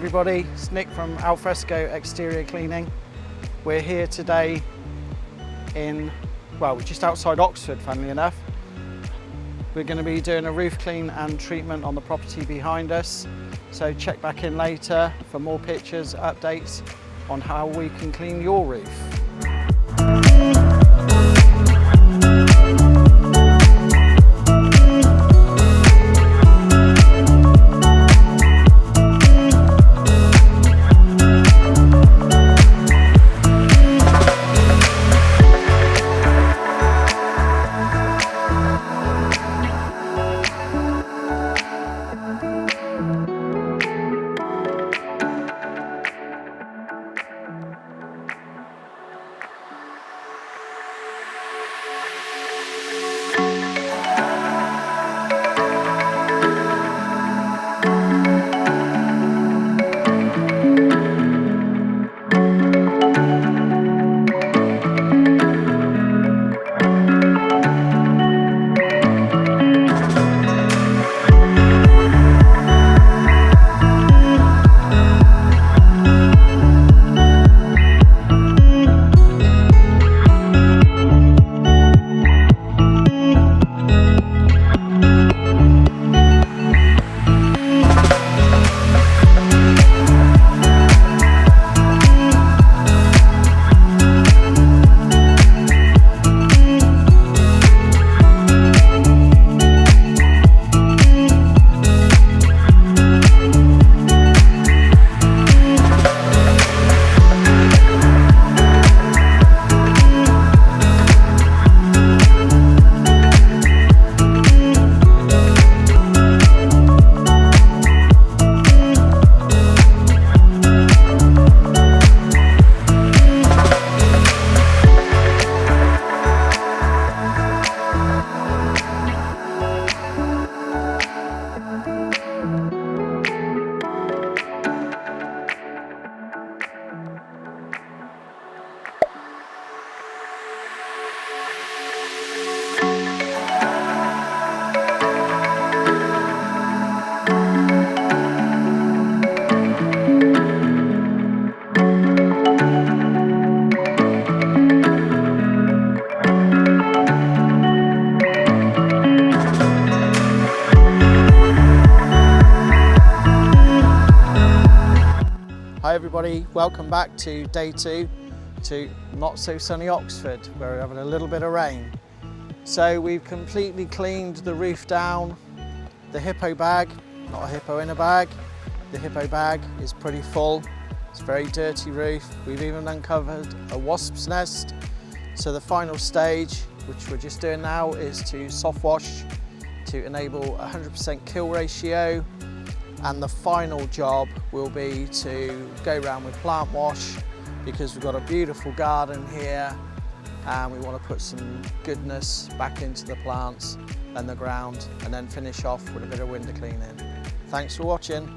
everybody, it's Nick from Alfresco Exterior Cleaning. We're here today in, well, just outside Oxford, funnily enough. We're going to be doing a roof clean and treatment on the property behind us. So check back in later for more pictures, updates on how we can clean your roof. Hi everybody, welcome back to day 2 to not so sunny Oxford, where we're having a little bit of rain. So we've completely cleaned the roof down. The hippo bag, not a hippo in a bag, the hippo bag is pretty full. It's a very dirty roof. We've even uncovered a wasp's nest. So the final stage, which we're just doing now, is to soft wash to enable 100% kill ratio. And the final job will be to go around with plant wash, because we've got a beautiful garden here and we want to put some goodness back into the plants and the ground, and then finish off with a bit of window cleaning. Thanks for watching.